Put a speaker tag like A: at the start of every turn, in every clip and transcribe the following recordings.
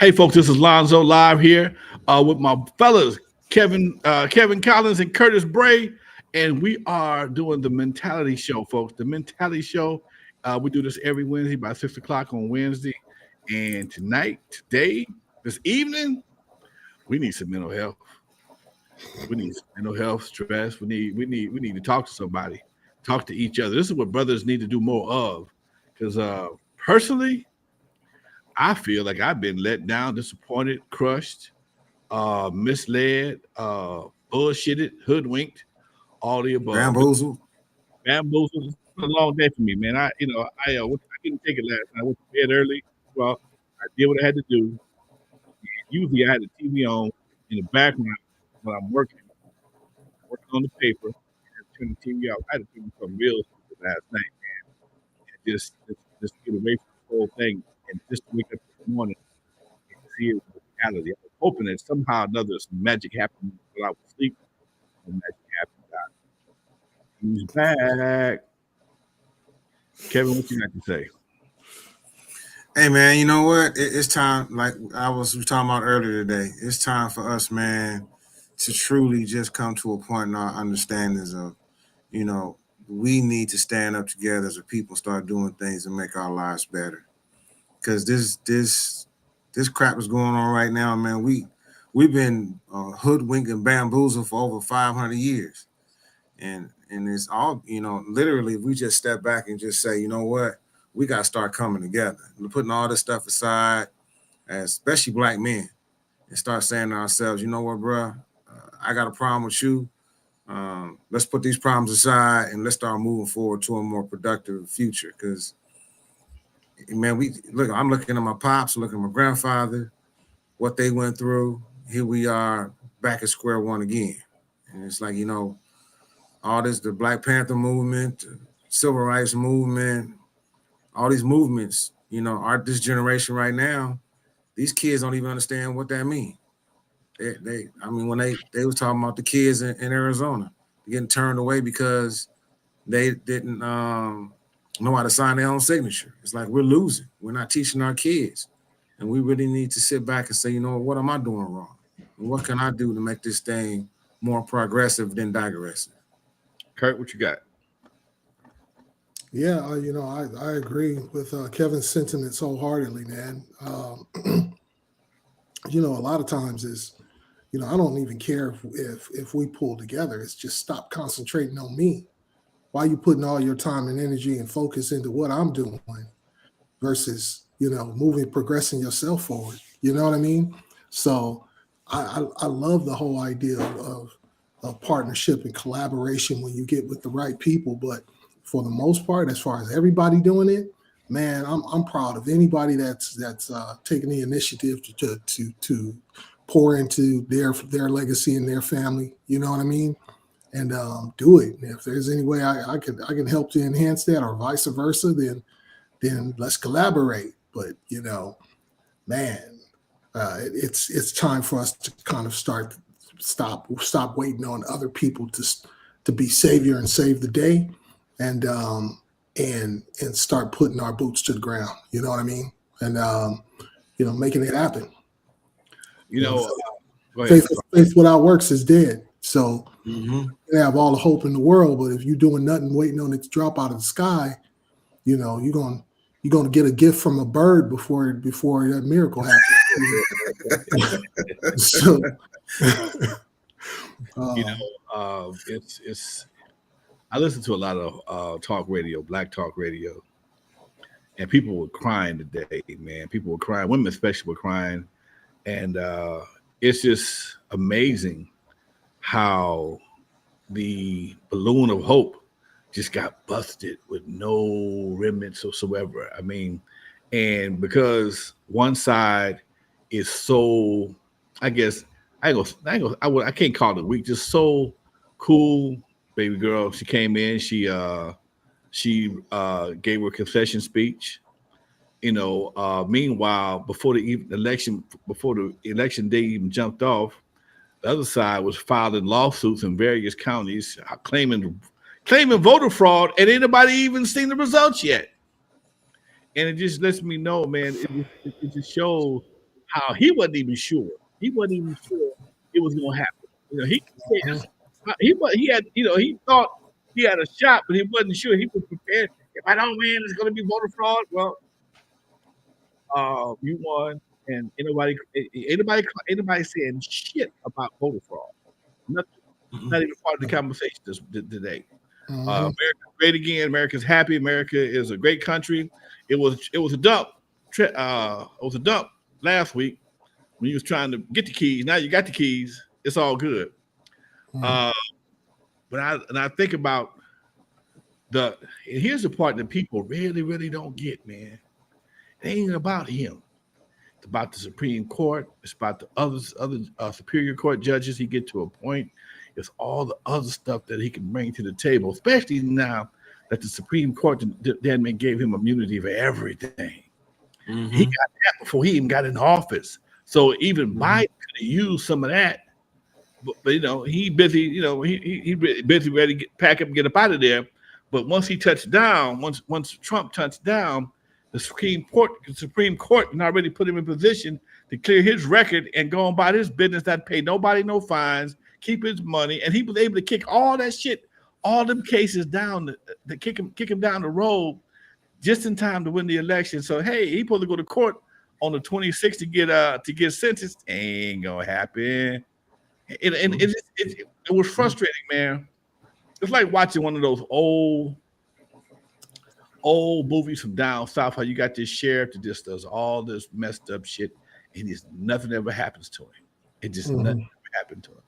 A: Hey, folks, this is Lonzo live here with my fellas, Kevin Collins and Curtis Bray, and we are doing the Mentality Show, folks. The Mentality Show. We do this every Wednesday by 6 o'clock on Wednesday, and tonight, today, this evening, we need some mental health. We need some mental health, stress. We need to talk to somebody, talk to each other. This is what brothers need to do more of, because personally, I feel like I've been let down, disappointed, crushed, misled, bullshitted, hoodwinked, all the above.
B: Bamboozled.
A: Bamboozled. It's been a long day for me, man. I didn't take it last night. I went to bed early. Well, I did what I had to do. Usually, I had the TV on in the background when I'm working on the paper. I had to turn the TV off. I had to do some real stupid last night, man. And just get away from the whole thing and just wake up this morning and see it with reality. I was hoping that somehow or another some magic happened while I was asleep. No magic happened. He's back. Kevin, what you got to say?
B: Hey man, you know what? It's time. Like we talking about earlier today. It's time for us, man, to truly just come to a point in our understandings of, you know, we need to stand up together as a people, start doing things and make our lives better. Because this crap is going on right now, man. We've been hoodwinked and bamboozled for over 500 years, and it's all, literally. If we just step back and just say, you know what, we got to start coming together, putting all this stuff aside, especially black men, and start saying to ourselves, you know what, bro, I got a problem with you. Let's put these problems aside and let's start moving forward to a more productive future. Because, man, I'm looking at my pops, looking at my grandfather, what they went through. Here we are back at square one again. And it's like, all this, the Black Panther movement, the Civil Rights movement, all these movements, this generation right now, these kids don't even understand what that means. When they was talking about the kids in Arizona getting turned away because they didn't know how to sign their own signature. It's like we're losing. We're not teaching our kids. And we really need to sit back and say, what am I doing wrong? And what can I do to make this thing more progressive than digressive?
A: Kurt, what you got?
C: Yeah, I agree with Kevin's sentiment wholeheartedly, man. A lot of times is, I don't even care if we pull together. It's just stop concentrating on me. Why are you putting all your time and energy and focus into what I'm doing versus, progressing yourself forward? You know what I mean? So I love the whole idea of partnership and collaboration when you get with the right people. But for the most part, as far as everybody doing it, man, I'm proud of anybody that's taking the initiative to pour into their legacy and their family. You know what I mean? And do it. And if there's any way I can help to enhance that, or vice versa, then let's collaborate. But man, it's time for us to kind of stop waiting on other people to be savior and save the day, and start putting our boots to the ground. You know what I mean? And making it happen. Faith without works is dead. So you have all the hope in the world, but if you're doing nothing, waiting on it to drop out of the sky, you're gonna get a gift from a bird before that miracle happens. So,
A: it's. I listen to a lot of talk radio, black talk radio, and people were crying today, man. People were crying. Women especially were crying, and it's just amazing how the balloon of hope just got busted with no remnants whatsoever. I mean, and because one side is so, I guess I can't call it weak, just so cool. Baby girl, she came in, she gave her confession speech. Meanwhile, before the election day even jumped off, the other side was filing lawsuits in various counties claiming voter fraud, and anybody even seen the results yet. And it just lets me know, man, it just shows how he wasn't even sure. He wasn't even sure it was going to happen. He
C: Mhm.
A: he had he thought he had a shot, but he wasn't sure. He was prepared. If I don't win, it's going to be voter fraud. Well, you won, and anybody saying shit about voter fraud. Nothing. Not even part of the conversation today.
C: Mhm.
A: America's great again. America's happy. America is a great country. It was a dump. It was a dump last week when you was trying to get the keys. Now you got the keys. It's all good.
C: Mhm.
A: Uh, but I think about and here's the part that people really, really don't get, man. It ain't about him. It's about the Supreme Court. It's about the other Superior Court judges. He get to a point. It's all the other stuff that he can bring to the table, especially now that the Supreme Court then gave him immunity for everything. He
B: Mm-hmm.
A: got that before he even got in office. So even
B: Mm-hmm.
A: Biden could have used some of that. But he busy, he busy ready to pack up and get up out of there. But once he touched down, once Trump touched down, the Supreme Court already put him in position to clear his record and go on about his business, not pay nobody no fines, keep his money, and he was able to kick all that shit, all them cases down, to kick him down the road just in time to win the election. So hey, he supposed to go to court on the 26th to get sentenced. Ain't gonna happen. It was frustrating, man. It's like watching one of those old movies from down south. How you got this sheriff that just does all this messed up shit, and just nothing ever happens to him. It just nothing
C: Mhm.
A: ever happened to him.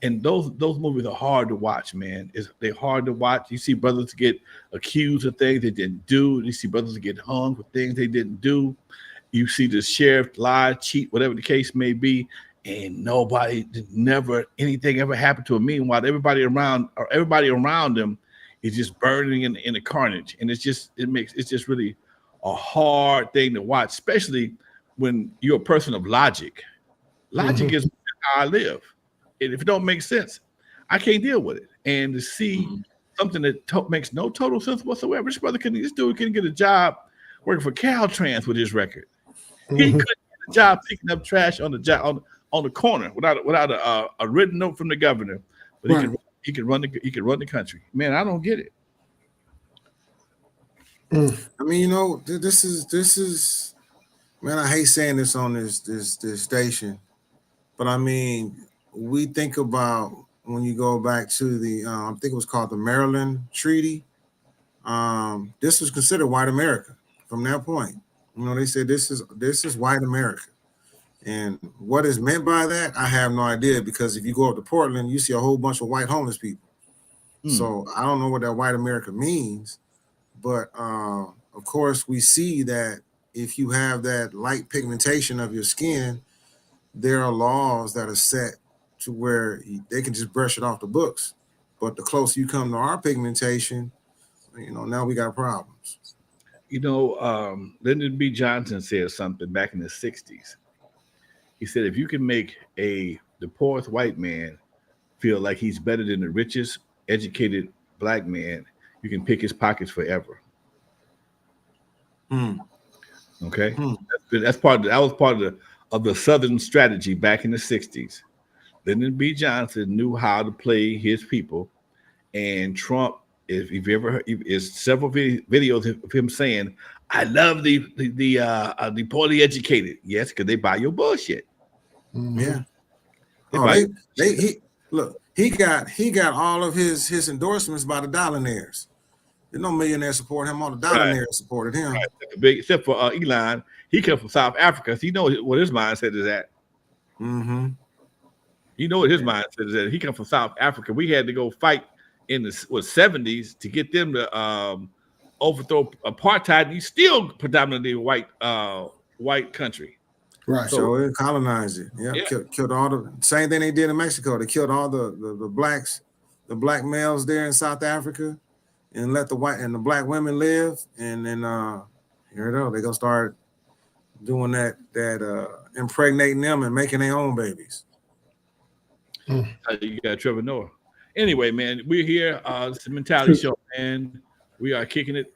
A: And those movies are hard to watch, man. They're hard to watch. You see brothers get accused of things they didn't do. You see brothers get hung for things they didn't do. You see the sheriff lie, cheat, whatever the case may be, and never anything ever happened to him. Meanwhile, everybody around him is just burning in the carnage, and it's just really a hard thing to watch, especially when you're a person of logic. Logic
C: Mhm.
A: is how I live, and if it don't make sense, I can't deal with it. And to see
B: Mm-hmm.
A: something that makes no total sense whatsoever, this dude can get a job working for Caltrans with his record. He
C: Mhm.
A: couldn't get a job picking up trash on the job on the corner without a written note from the governor. But
C: Right.
A: he could run the country. Man, I don't get it.
C: Mm.
B: I mean, this is man. I hate saying this on this station, but I mean, we think about when you go back to the I think it was called the Maryland Treaty. This was considered white America from that point. They said this is white America. And what is meant by that, I have no idea because if you go up to Portland, you see a whole bunch of white homeless people.
A: Hmm.
B: So I don't know what that white America means, but of course we see that if you have that light pigmentation of your skin, there are laws that are set to where they can just brush it off the books. But the closer you come to our pigmentation, now we got problems.
A: Lyndon B. Johnson said something back in the '60s. He said, if you can make the poorest white man feel like he's better than the richest educated black man, you can pick his pockets forever.
B: Hmm.
A: Okay,
B: Hmm.
A: that was part of the Southern strategy back in the '60s. Lyndon B. Johnson knew how to play his people, and Trump. If you ever heard, is several videos of him saying, "I love the poorly educated." Yes, because they buy your bullshit.
B: Yeah.
C: Mhm.
A: They
B: Oh,
A: buy your
B: they
A: bullshit.
B: he look. He got all of his endorsements by the Dollionaires. There's no millionaire support him. All the
A: Right,
B: Dollionaires supported him.
A: except for Elon, he comes from South Africa. So you know what his mindset is at.
B: Mm-hmm.
A: You know what his mindset is at. He comes from South Africa. We had to go fight in the '70s to get them to overthrow apartheid. And he's still predominantly white country.
C: Right.
A: So
B: So it colonized it. Yeah,
A: yeah,
B: killed all the same thing they did in Mexico. They killed all the blacks, the black males there in South Africa, and let the white and the black women live. And then here it go. They gonna start doing impregnating them and making their own babies.
C: Mm.
A: you got Trevor Noah. Anyway, man, we're here. It's the Mentality Show, man. We are kicking it.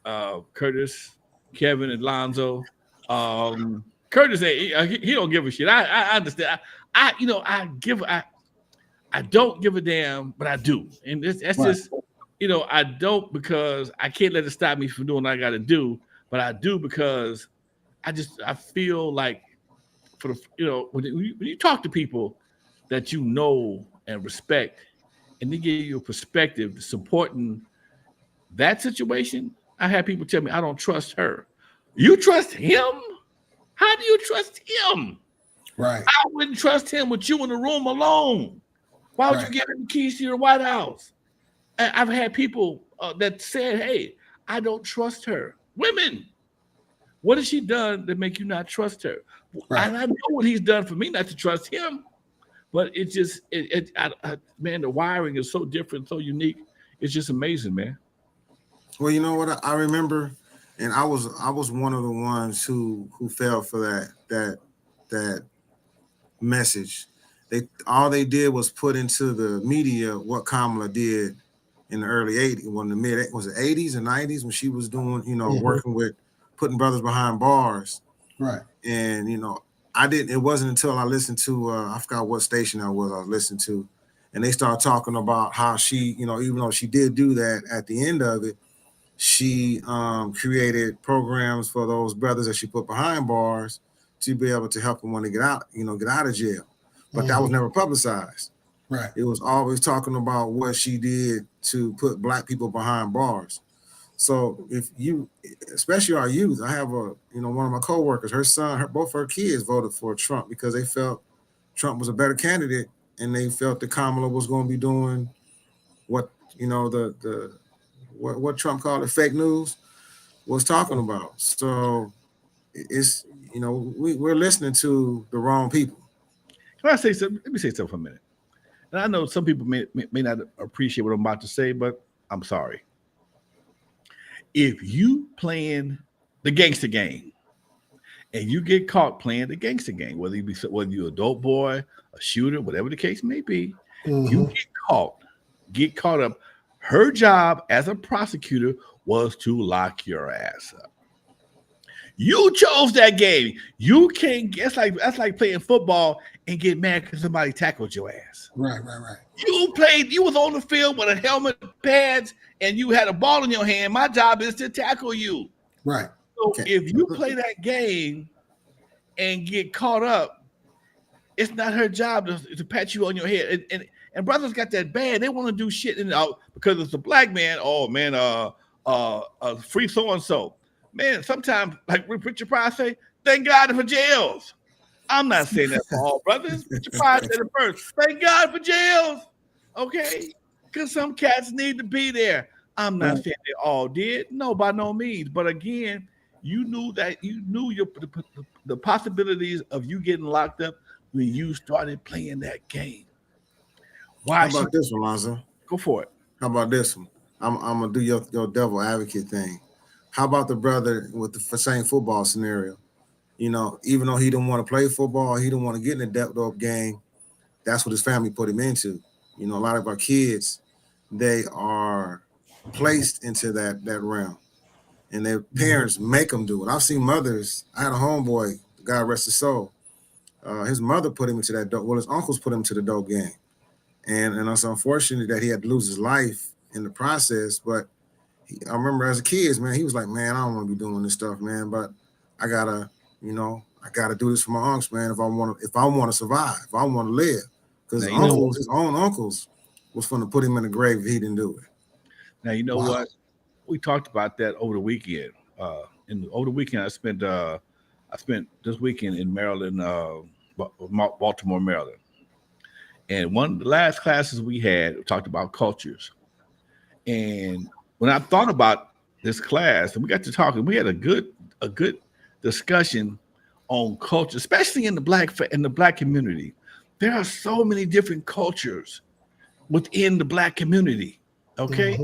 A: Curtis, Kevin, and Lonzo. Curtis, he don't give a shit. I understand. I don't give a damn, but I do, and that's
C: Right.
A: just I don't because I can't let it stop me from doing what I got to do, but I do because I feel like for the when you talk to people that you know and respect, and they give you a perspective supporting that situation. I had people tell me I don't trust her. You trust him? How do you trust him?
C: Right.
A: I wouldn't trust him with you in the room alone. Why would you
C: Right.
A: give him the keys to your White House? I've had people that said, "Hey, I don't trust her." Women, what has she done to make you not trust her?
C: Right.
A: And I know what he's done for me not to trust him. But it just, man, the wiring is so different, so unique. It's just amazing, man.
B: Well, you know what? I remember, and I was one of the ones who fell for that message. All they did was put into the media what Kamala did in the early 80s, when the mid was it 80s and 90s when she was doing,
C: Mhm.
B: working with putting brothers behind bars.
C: Right.
B: And I didn't. It wasn't until I listened to I forgot what station I was listening to, and they started talking about how she, even though she did do that at the end of it, she created programs for those brothers that she put behind bars to be able to help them when they get out, get out of jail. But that was
C: Mhm.
B: never publicized.
C: Right.
B: It was always talking about what she did to put black people behind bars. So if you, especially our youth, I have one of my coworkers, her son, both her kids voted for Trump because they felt Trump was a better candidate, and they felt that Kamala was going to be doing what the what Trump called it, fake news, was talking about. So it's we're listening to the wrong people.
A: Can I say something? Let me say something for a minute. And I know some people may not appreciate what I'm about to say, but I'm sorry. If you playing the gangster game and you get caught playing the gangster game, whether you're a dope boy, a shooter, whatever the case may be, you
C: Mhm.
A: get caught up. Her job as a prosecutor was to lock your ass up. You chose that game. You can't. That's like playing football and get mad because somebody tackled your ass.
C: Right. Right. Right.
A: You played. You was on the field with a helmet, pads, and you had a ball in your hand. My job is to tackle you.
C: Right.
A: So
B: Okay.
A: if you play that game and get caught up, it's not her job to pat you on your head. And brothers got that bad. They want to do shit because it's a black man. Oh man, free so and so. Man, sometimes like Richard Pryor say, thank God for jails. I'm not saying that for all brothers. Richard Pryor said it first. Thank God for jails. Okay, because some cats need to be there. I'm not
C: Right.
A: saying they all did. No, by no means. But again, you knew the possibilities of you getting locked up when you started playing that game.
B: How
A: Why she
B: about this one, Lonzo?
A: go for it?
B: How about this one? I'm gonna do your devil advocate thing. How about the brother with the same football scenario? Even though he didn't want to play football, he didn't want to get in the dope game. That's what his family put him into. A lot of our kids, they are placed into that realm, and their
C: Mhm.
B: parents make them do it. I've seen mothers. I had a homeboy, God rest his soul. His mother put him into that dope. Well, his uncles put him to the dope game, and it's unfortunate that he had to lose his life in the process. But I remember as a kid, man, he was like, "Man, I don't want to be doing this stuff, man, but I gotta, I gotta do this for my unks, man. If I want to survive, if I want to live, because
A: Now you know.
B: his own uncles, was going to put him in the grave if he didn't do it."
A: Now you know
C: Wow.
A: what we talked about that over the weekend. Over the weekend, I spent this weekend in Maryland, Baltimore, Maryland, and one of the last classes we had talked about cultures. And when I thought about this class, and we got to talking, we had a good discussion on culture, especially in the black community. There are so many different cultures within the black community. Okay,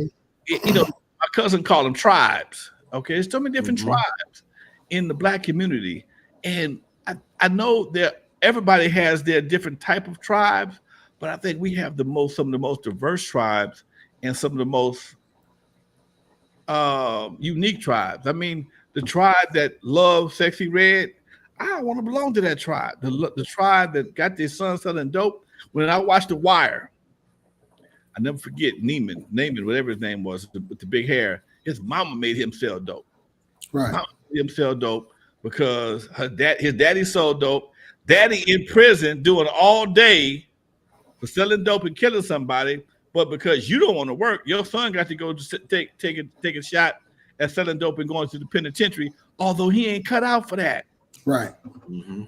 C: Mhm.
A: my cousin called them tribes. Okay, there's so many different
B: Mm-hmm.
A: tribes in the black community, and I know that everybody has their different type of tribes, but I think we have some of the most diverse tribes and some of the most unique tribes. I mean, the tribe that loves Sexy Red, I don't want to belong to that tribe. The tribe that got their son selling dope. When I watched The Wire, I never forget Neiman, whatever his name was, with the big hair. His mama made him sell dope.
C: Right.
A: Mama made him sell dope because his daddy sold dope. Daddy in prison doing all day for selling dope and killing somebody. But because you don't want to work, your son got to go to take a shot at selling dope and going to the penitentiary. Although he ain't cut out for that.
C: Right.
B: Mm-hmm.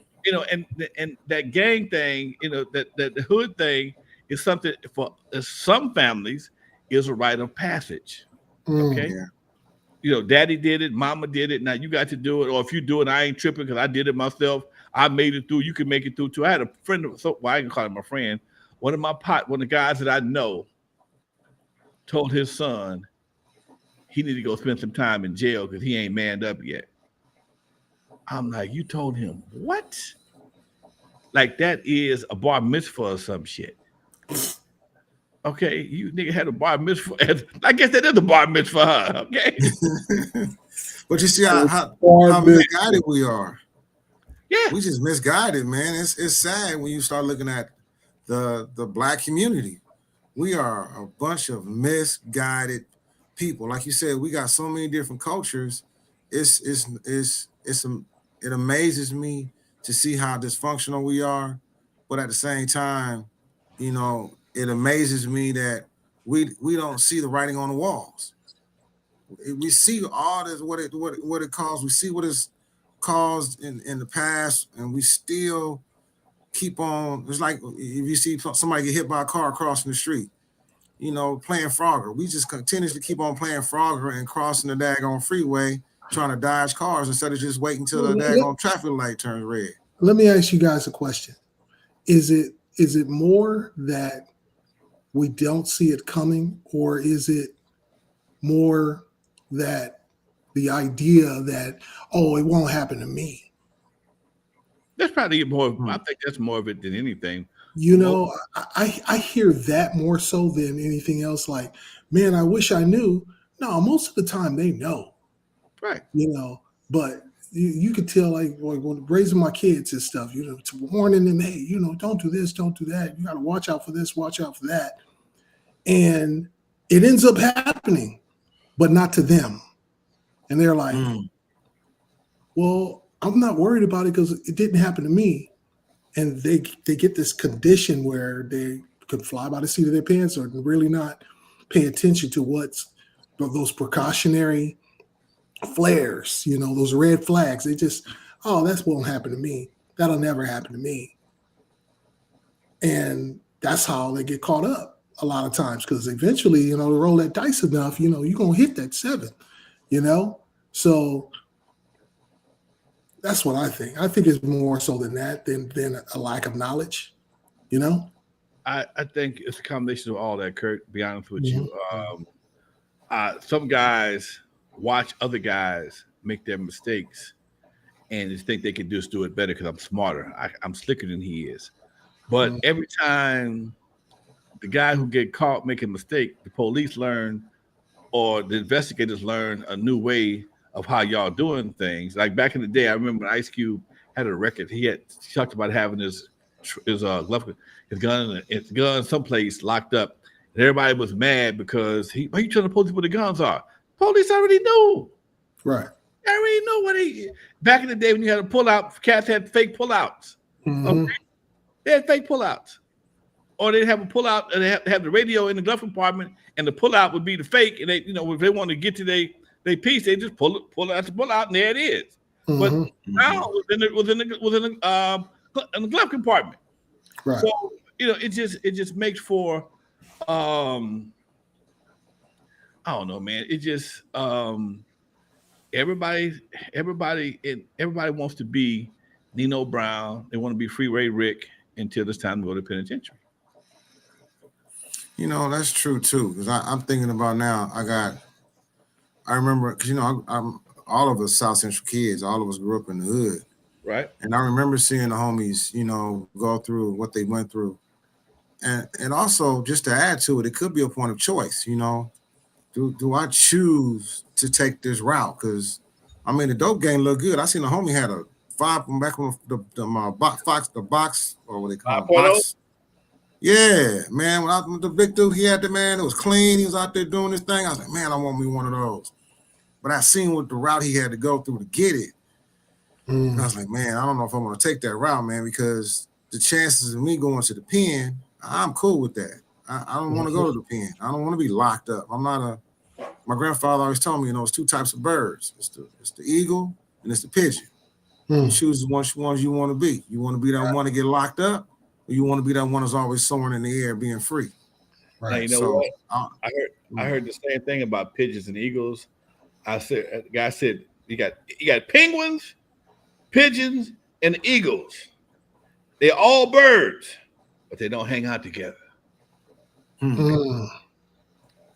A: And that gang thing, that the hood thing is something for some families is a rite of passage. Okay.
B: Yeah.
A: Daddy did it, mama did it. Now you got to do it. Or if you do it, I ain't tripping because I did it myself. I made it through. You can make it through too. I had a friend, I can call him my friend. One of the guys that I know told his son he need to go spend some time in jail because he ain't manned up yet. I'm like, you told him what? Like that is a bar mitzvah or some shit. Okay, you nigga had a bar mitzvah. I guess that is a bar mitzvah, huh? Okay.
B: But you see how misguided we are.
A: Yeah.
B: We just misguided, man. It's sad when you start looking at the black community. We are a bunch of misguided people. Like you said, we got so many different cultures. It amazes me to see how dysfunctional we are, but at the same time, it amazes me that we don't see the writing on the walls. We see all this what it caused. We see what it's caused in the past, and we still keep on. It's like if you see somebody get hit by a car crossing the street, playing Frogger. We just continuously keep on playing Frogger and crossing the daggone freeway, trying to dodge cars instead of just waiting till the daggone traffic light turns red.
C: Let me ask you guys a question. Is it more that we don't see it coming, or is it more that the idea that, it won't happen to me?
A: That's probably more. I think that's more of it than anything.
C: I hear that more so than anything else. Like, man, I wish I knew. No, most of the time they know.
A: Right.
C: But you could tell, like when raising my kids and stuff, to warning them, hey, don't do this, don't do that. You got to watch out for this, watch out for that. And it ends up happening, but not to them. And they're like, well, I'm not worried about it because it didn't happen to me. And they get this condition where they could fly by the seat of their pants or really not pay attention to what's those precautionary flares, those red flags. They just, that won't happen to me. That'll never happen to me. And that's how they get caught up a lot of times, because eventually, to roll that dice enough, you're going to hit that 7, So that's what I think. I think it's more so than that, than a lack of knowledge,
A: I think it's a combination of all that, Kurt, to be honest with you. Some guys watch other guys make their mistakes and just think they can just do it better because I'm smarter. I'm slicker than he is. But every time the guy who get caught making a mistake, the police learn or the investigators learn a new way of how y'all doing things. Like back in the day, I remember when Ice Cube had a record. He talked about having his gun someplace locked up, and everybody was mad because why you trying to police where the guns are? Police already knew.
C: Right.
A: I already know what back in the day when you had a pullout, cats had fake pullouts. Okay? They had fake pullouts. Or they'd have a pullout and they have the radio in the glove compartment, and the pullout would be the fake. And they, if they want to get to their piece, they just pull out the pullout, and there it is. But now it was in the glove compartment.
C: Right.
A: So it just makes for I don't know, man. It just everybody wants to be Nino Brown. They want to be Freeway Rick until it's time to go to penitentiary.
B: That's true too. Because I'm thinking about now. I remember because I'm all of us South Central kids. All of us grew up in the hood,
A: right?
B: And I remember seeing the homies, go through what they went through, and also just to add to it, it could be a point of choice. Do I choose to take this route? Because the dope game looked good. I seen a homie had a back when the box, or what they call it,
A: 5.0?
B: box. Yeah, man. When the big dude, he had the man. It was clean. He was out there doing his thing. I was like, man, I want me one of those. But I seen what the route he had to go through to get it. And I was like, man, I don't know if I'm going to take that route, man, because the chances of me going to the pen, I'm cool with that. I don't want to go to the pen. I don't want to be locked up. My grandfather always told me, it's two types of birds. It's the eagle and it's the pigeon. You choose the ones you want to be. You want to be that one to get locked up, or you want to be that one that's always soaring in the air, being free.
A: Right. Now, you know what? I heard the same thing about pigeons and eagles. The guy said you got penguins, pigeons, and eagles. They're all birds, but they don't hang out together.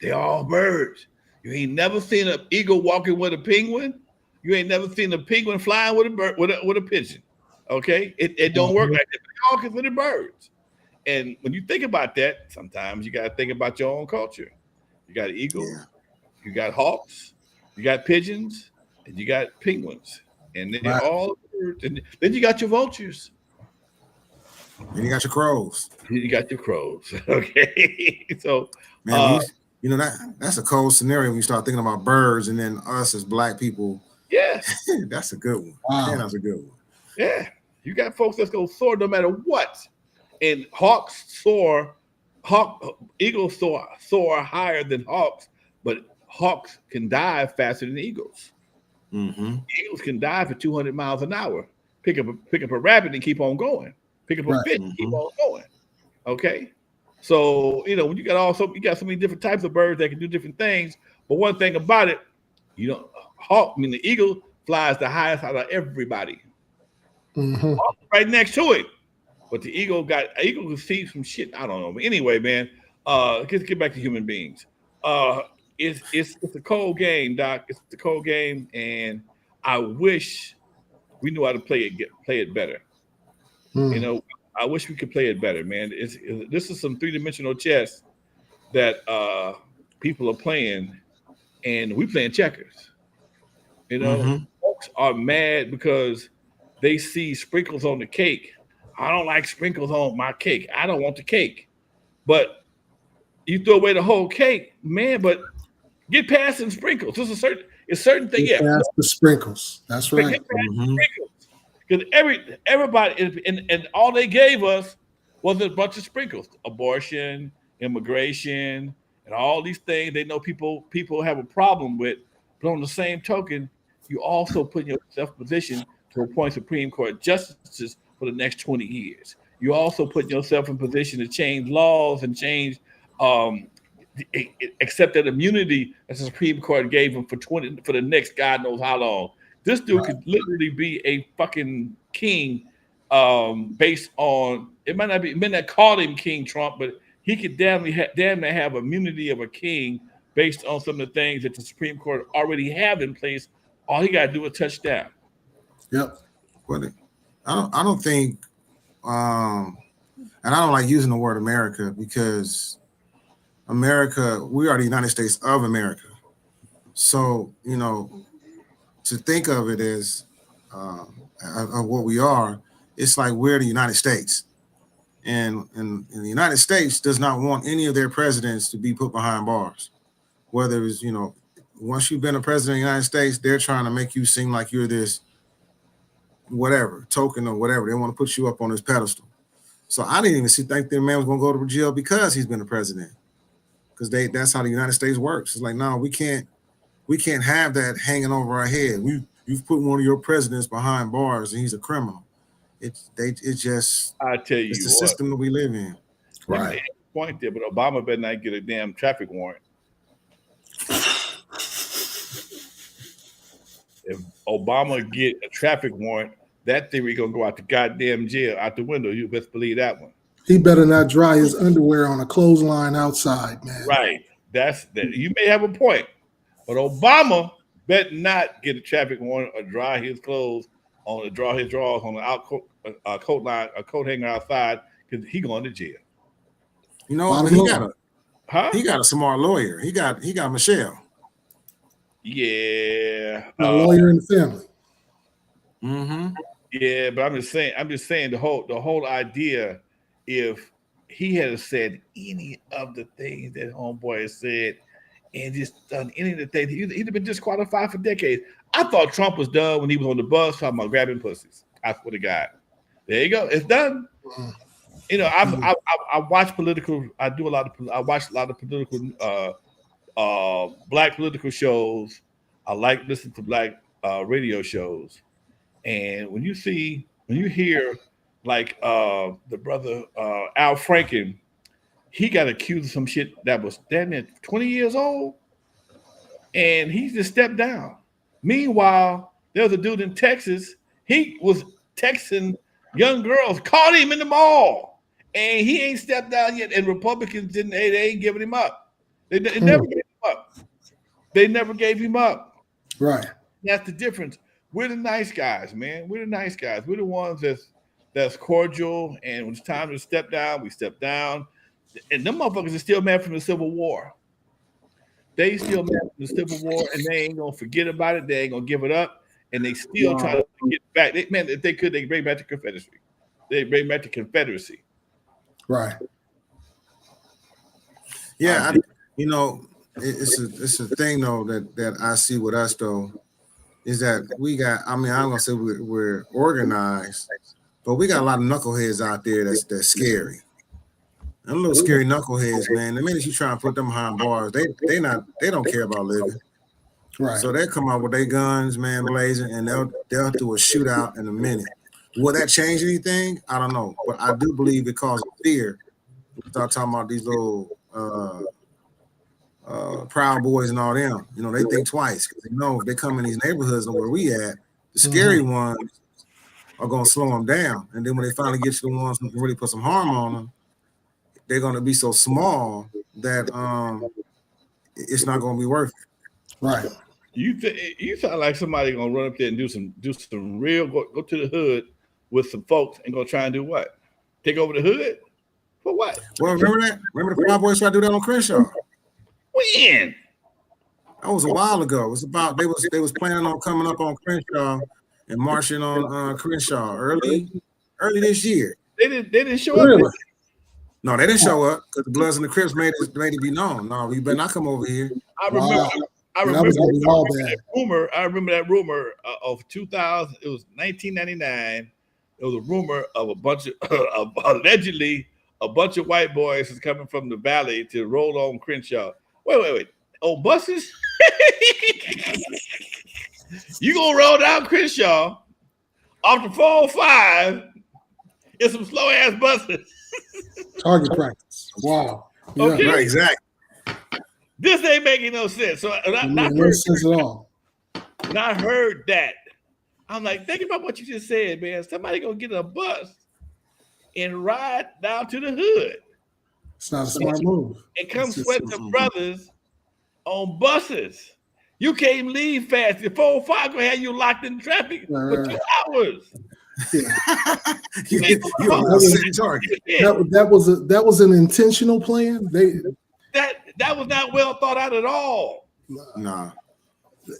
A: They're all birds. You ain't never seen an eagle walking with a penguin. You ain't never seen a penguin flying with a bird with a pigeon. Okay, it don't work like that. They all consider birds. And when you think about that, sometimes you got to think about your own culture. You got eagles, you got hawks, you got pigeons, and you got penguins, and they're all birds. And then you got your vultures.
B: And you got your crows.
A: You got your crows. Okay, so
B: man, that's a cold scenario when you start thinking about birds, and then us as black people.
A: Yeah,
B: that's a good one.
C: Wow.
B: Yeah, that's a good one.
A: Yeah, you got folks that's gonna soar no matter what. And eagles soar higher than hawks, but hawks can dive faster than eagles. Eagles can dive at 200 miles an hour, pick up a rabbit and keep on going, pick up a fish and keep on going. Okay, so when you got so many different types of birds that can do different things. But one thing about it, the eagle flies the highest out of everybody. Hawk right next to it. But the eagle can see some shit. I don't know. But anyway, man, let's get back to human beings. It's a cold game, Doc. It's the cold game, and I wish we knew how to play it better. I wish we could play it better, man. This is some three-dimensional chess that people are playing, and we playing checkers. Folks are mad because they see sprinkles on the cake. I don't like sprinkles on my cake. I don't want the cake. But you throw away the whole cake, man, but get past some sprinkles. There's certain thing.
C: Get past the sprinkles. That's right.
A: Get past the sprinkles. Because everybody and all they gave us was a bunch of sprinkles. Abortion, immigration, and all these things they know people have a problem with. But on the same token, you also put yourself in position to appoint Supreme Court justices for the next 20 years. You also put yourself in position to change laws and change accept that immunity that the Supreme Court gave him for the next God knows how long. This dude could literally be a fucking king based on it may not call him King Trump, but he could damn near have immunity of a king based on some of the things that the Supreme Court already have in place. All he got to do is touch down.
C: Yep.
B: But I don't think, and I don't like using the word America because America, we are the United States of America. So, to think of it as of what we are, it's like we're the United States. And the United States does not want any of their presidents to be put behind bars. Whether it's, once you've been a president of the United States, they're trying to make you seem like you're this whatever, token or whatever. They want to put you up on this pedestal. So I didn't even think the man was going to go to jail because he's been a president. Because that's how the United States works. It's like, no, we can't have that hanging over our head. You've put one of your presidents behind bars and he's a criminal. I tell you, it's the system that we live in.
A: Right. Point there, but Obama better not get a damn traffic warrant. If Obama get a traffic warrant, that theory gonna go out the goddamn jail, out the window. You best believe that one.
C: He better not dry his underwear on a clothesline outside, man.
A: Right. That's that. You may have a point, but Obama better not get a traffic warrant or dry his clothes draw his drawers on the coat line, a coat hanger outside, because he going to jail.
B: He got a smart lawyer. He got Michelle.
A: Yeah.
C: A lawyer in the family.
B: Mm-hmm.
A: Yeah, but I'm just saying the whole idea, if he had said any of the things that homeboy has said and just done any of the things, he'd have been disqualified for decades. I thought Trump was done when he was on the bus talking about grabbing pussies. I swear to God. There you go. It's done. You know, I watch political. I watch a lot of political, black political shows. I like listening to black radio shows. And when you hear like the brother Al Franken, he got accused of some shit that was damn near 20 years old, and he just stepped down. Meanwhile, there was a dude in Texas. He was texting young girls, caught him in the mall, and he ain't stepped down yet. And Republicans didn't. They ain't giving him up. They never gave him up. They never gave him up.
C: Right.
A: That's the difference. We're the nice guys, man. We're the nice guys. We're the ones that's cordial, and when it's time to step down, we step down. And them motherfuckers are still mad from the Civil War. They still mad from the Civil War, and they ain't gonna forget about it. They ain't gonna give it up, and they still try to get back. If they could, they bring back the Confederacy. They bring back the Confederacy.
C: Right.
B: Yeah, it's a thing though that I see with us though, is that we got. I mean, I'm gonna say we're organized, but we got a lot of knuckleheads out there that's scary. Them little scary knuckleheads, man. The minute you try to put them behind bars, they don't care about living.
C: Right.
B: So they come out with their guns, man, blazing, and they'll do a shootout in a minute. Will that change anything? I don't know, but I do believe it causes fear. We start talking about these little Proud Boys and all them. You know, they think twice because they know if they come in these neighborhoods and where we at, the scary ones are gonna slow them down, and then when they finally get to the ones who can really put some harm on them, they're gonna be so small that it's not gonna be worth it.
C: Right.
A: You sound like somebody gonna run up there and do some real go to the hood with some folks and go try and do what? Take over the hood? For what?
B: Well, remember that? Remember the Proud Boys tried to do that on Crenshaw?
A: When?
B: That was a while ago. It was about they was planning on coming up on Crenshaw and marching on Crenshaw early this year.
A: They didn't show up.
B: No, they didn't show up because the Bloods and the Crips made it be known. No, you better not come over here.
A: I remember that rumor of 2000. It was 1999. It was a rumor of a bunch of allegedly a bunch of white boys is coming from the valley to roll on Crenshaw. Wait. Oh, buses? You gonna roll down Crenshaw off the 405 in some slow ass buses?
C: Target practice. Wow.
B: Yeah. Okay. Right, exactly.
A: This ain't making no sense. So
C: no sense at all.
A: Not heard that. I'm like, think about what you just said, man. Somebody gonna get a bus and ride down to the hood.
C: It's not a smart move.
A: And come sweat the brothers on buses. You can't leave fast. The 405 gonna have you locked in traffic for 2 hours.
C: That was an intentional plan.
A: That was not well thought out at all.
B: Nah.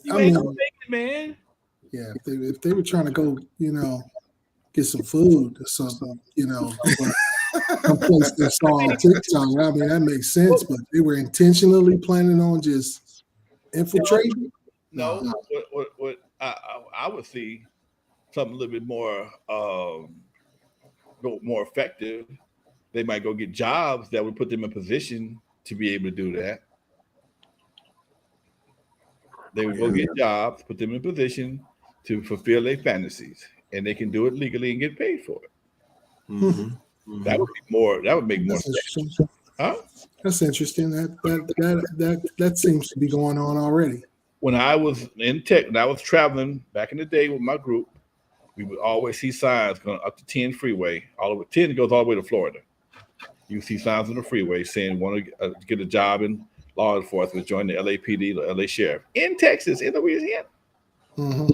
A: You ain't thinking, man.
C: Yeah, if they were trying to go, get some food or something, some place that saw on TikTok, I mean, that makes sense, but they were intentionally planning on just infiltrating.
A: No. What I would see something a little bit more effective. They might go get jobs that would put them in position to be able to do that. They would go get jobs, put them in position to fulfill their fantasies, and they can do it legally and get paid for it. Mm-hmm. That would be more. That would make more sense. Huh?
C: That's interesting. That seems to be going on already.
A: When I was in tech, when I was traveling back in the day with my group, we would always see signs going up to 10 freeway. All over 10 goes all the way to Florida. You see signs on the freeway saying want to get a job in law enforcement, join the LAPD, the LA Sheriff in Texas, in Louisiana.
C: Mm-hmm.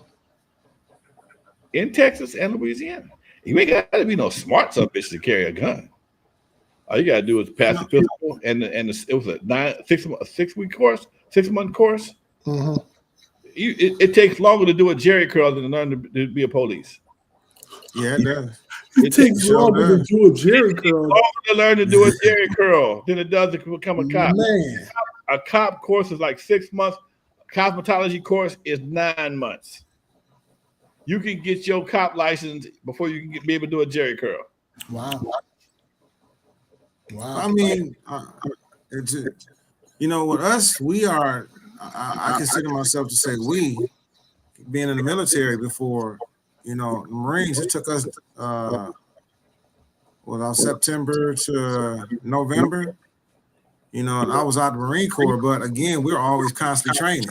A: In Texas and Louisiana. You ain't got to be no smart son bitch to carry a gun. All you got to do is pass the physical, and it was a 6 month course.
C: Mm-hmm.
A: It takes longer to do a jerry curl than to learn to be a police.
B: Yeah, it does.
C: It takes
B: sure
C: longer to
B: does.
C: do a Jerry curl.
A: Longer to learn to do a Jerry curl than it does to become a cop.
C: Man,
A: A cop course is like 6 months. Cosmetology course is 9 months. You can get your cop license before you can be able to do a Jerry curl.
C: wow.
B: I mean, it's, you know, with us, we are. I consider myself to say we, being in the military before, you know, the Marines. It took us September to November. You know, and I was out of the Marine Corps, but again, we're always constantly training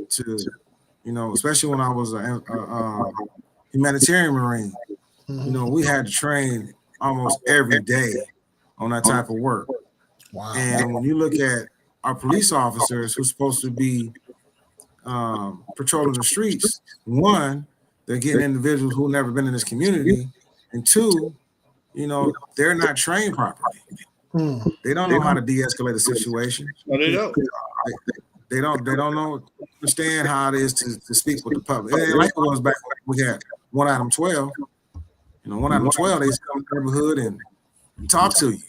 B: to, you know, especially when I was a humanitarian Marine. You know, we had to train almost every day on that type of work.
C: Wow.
B: And when you look at our police officers who's supposed to be patrolling the streets, one, they're getting individuals who've never been in this community, and two, you know, they're not trained properly. They don't know how to de-escalate a situation.
A: No, they don't.
B: They don't understand how it is to speak with the public. It ain't like it was back when we had 1 Item 12. You know, 1 Item 12, they come to the neighborhood and talk to you.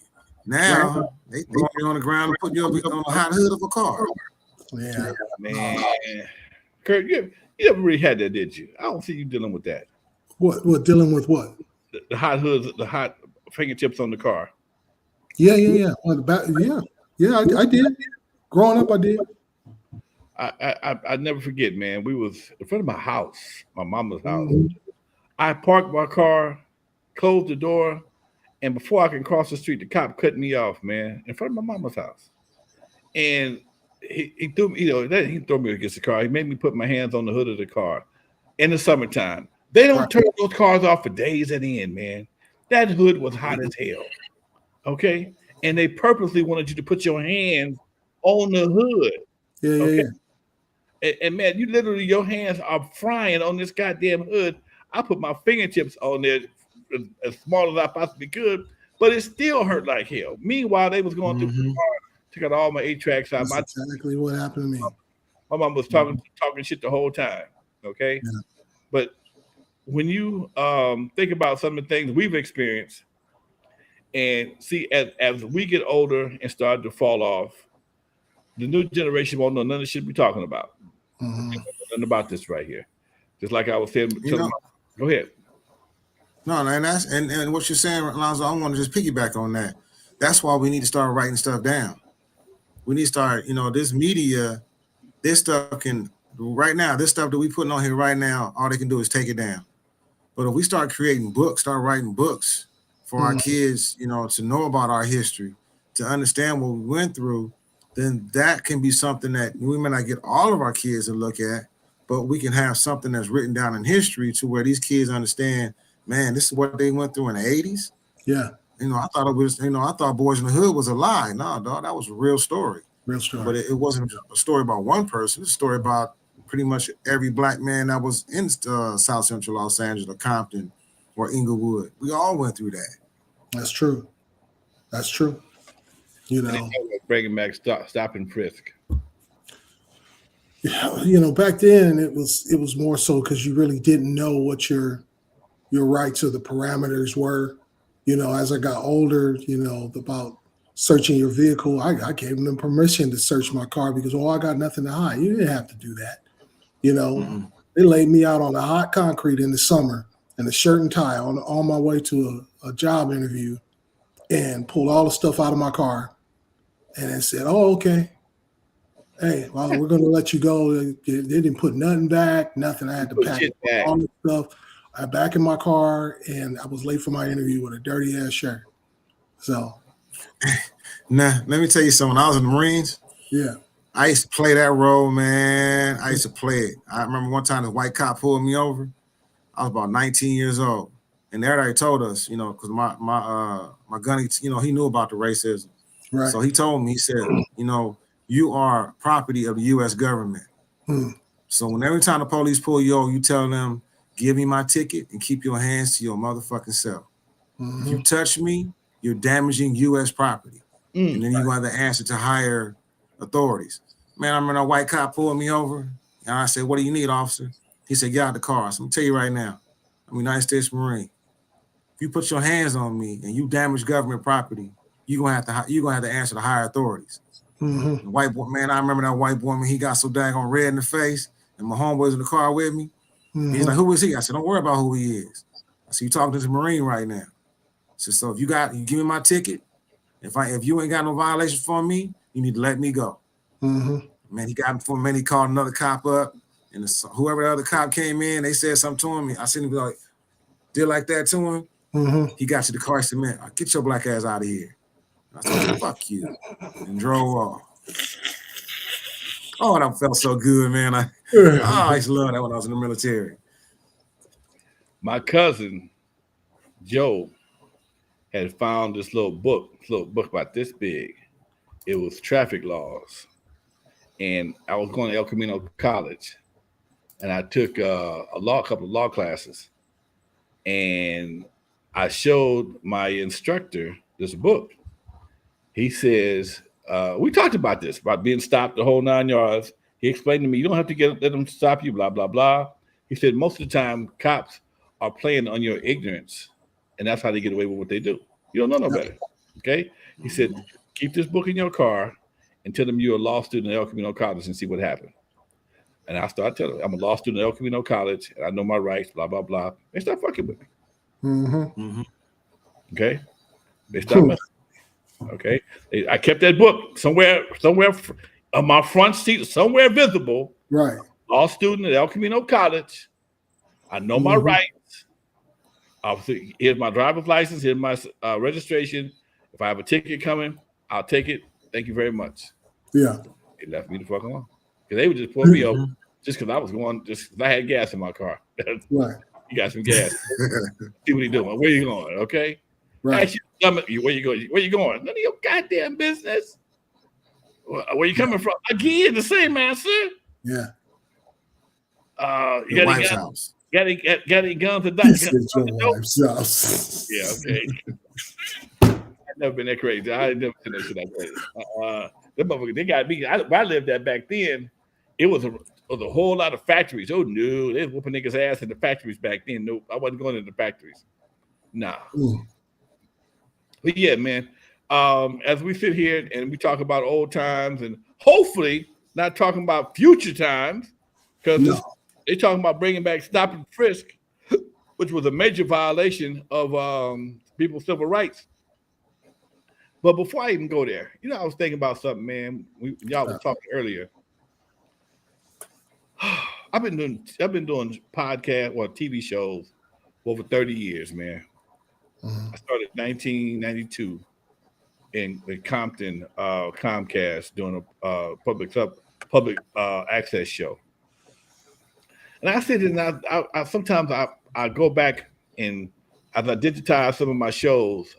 B: Now they throw you on the ground and put you up on the hot hood of a car.
C: Yeah,
A: man. Kurt, you never really had that, did you? I don't see you dealing with that.
C: What dealing with what?
A: The hot hoods, the hot fingertips on the car.
C: Yeah. On the back, yeah. I did. Growing up, I did.
A: I never forget, man. We was in front of my house, my mama's house. I parked my car, closed the door, and before I can cross the street, the cop cut me off, man, in front of my mama's house. And he threw me, he didn't throw me against the car. He made me put my hands on the hood of the car in the summertime. They don't turn those cars off for days at the end, man. That hood was hot as hell. Okay. And they purposely wanted you to put your hands on the hood.
C: Yeah.
A: And man, you literally, your hands are frying on this goddamn hood. I put my fingertips on there as small as I possibly could, but it still hurt like hell. Meanwhile, they was going through the car, took out all my 8 tracks out.
C: That's exactly what happened to me.
A: My mom was talking shit the whole time. Okay. Yeah. But when you think about some of the things we've experienced and see as we get older and start to fall off, the new generation won't know none of the shit we're talking about. Nothing about this right here. Just like I was saying. Go ahead.
B: No, and what you're saying, Alonzo, I want to just piggyback on that. That's why we need to start writing stuff down. We need to start, this media, this stuff this stuff that we putting on here right now, all they can do is take it down. But if we start creating books, start writing books for our kids, to know about our history, to understand what we went through, then that can be something that we may not get all of our kids to look at, but we can have something that's written down in history to where these kids understand, man, this is what they went through in the 80s.
C: Yeah.
B: I thought it was, I thought Boys in the Hood was a lie. No, dog, that was a real story.
C: Real story.
B: But it wasn't a story about one person. It's a story about pretty much every black man that was in South Central Los Angeles or Compton or Inglewood. We all went through that.
C: That's true.
A: Bringing back stop and frisk.
C: Yeah, back then it was more so because you really didn't know what your rights or the parameters were. As I got older, about searching your vehicle, I gave them permission to search my car because I got nothing to hide. You didn't have to do that. They laid me out on the hot concrete in the summer in a shirt and tie on my way to a job interview and pulled all the stuff out of my car and then said, "Oh, okay. Hey, well, we're going to let you go." They didn't put nothing back, nothing. I had to pack all the stuff. I back in my car, and I was late for my interview with a dirty ass shirt. So,
B: now let me tell you something. When I was in the Marines, I used to play that role, man. I used to play it. I remember one time the white cop pulled me over. I was about 19 years old, and they already told us, because my gunny, he knew about the racism.
C: Right.
B: So he told me, he said, you are property of the U.S. government. So when every time the police pull you over, you tell them, give me my ticket and keep your hands to your motherfucking self. If you touch me, you're damaging U.S. property. And then you have to answer to higher authorities. Man, I remember a white cop pulled me over. And I said, "What do you need, officer?" He said, get out the car. So I'm gonna tell you right now, I'm a United States Marine. If you put your hands on me and you damage government property, you're gonna have to answer to higher authorities.
C: Mm-hmm.
B: The white boy, man, I remember that white boy when he got so daggone red in the face, and my homeboys in the car with me.
C: Mm-hmm.
B: He's like, who is he? I said, don't worry about who he is. I said, you talking to this Marine right now. I said, so if you give me my ticket. If you ain't got no violations for me, you need to let me go.
C: Mm-hmm.
B: Man, he got him for a minute. He called another cop up, and whoever the other cop came in, they said something to him. I seen him be like, did like that to him.
C: Mm-hmm.
B: He got to the car. He said, man, get your black ass out of here. I told him, fuck you, and drove off. Oh, that felt so good, man. I used to love that when I was in the military.
A: My cousin Joe had found this little book about this big. It was traffic laws, and I was going to El Camino College, and I took a couple of law classes, and I showed my instructor this book. He says, we talked about this, about being stopped the whole 9 yards. He explained to me, you don't have to let them stop you, blah, blah, blah. He said, most of the time, cops are playing on your ignorance, and that's how they get away with what they do. You don't know no better, okay? He said, keep this book in your car and tell them you're a law student at El Camino College and see what happens. And I start telling them, I'm a law student at El Camino College, and I know my rights, blah, blah, blah. They start fucking with me.
C: Mm-hmm.
A: Okay? They start messing. Okay? I kept that book somewhere on my front seat, somewhere visible.
C: Right.
A: Law student at El Camino College. I know my rights. Obviously, here's my driver's license. Here's my registration. If I have a ticket coming, I'll take it. Thank you very much.
C: Yeah.
A: They left me the fuck alone. Because they would just pull me over just because I was going, just because I had gas in my car.
C: Right.
A: You got some gas. See what he's doing. Where you going? Okay.
C: Right.
A: Where you going? Where you going? None of your goddamn business. Where you coming from? Again, the same answer.
C: Yeah.
B: Your wife's house.
A: Got any guns to die?
C: Your wife's house.
A: Yeah, okay. I've never been that crazy. I ain't never been that shit that crazy. Them motherfuckers, they got me. I lived that back then. It was a whole lot of factories. Oh no, they was whooping niggas' ass in the factories back then. No, I wasn't going into the factories. Nah. But yeah, man. As we sit here and we talk about old times and hopefully not talking about future times, because they're talking about bringing back stop and frisk, which was a major violation of people's civil rights. But before I even go there, I was thinking about something, man. Y'all was talking earlier. I've been doing podcasts or TV shows for over 30 years, man. I started in 1992 in Compton, Comcast, doing a public access show. And I said, and I sometimes I go back and as I digitize some of my shows,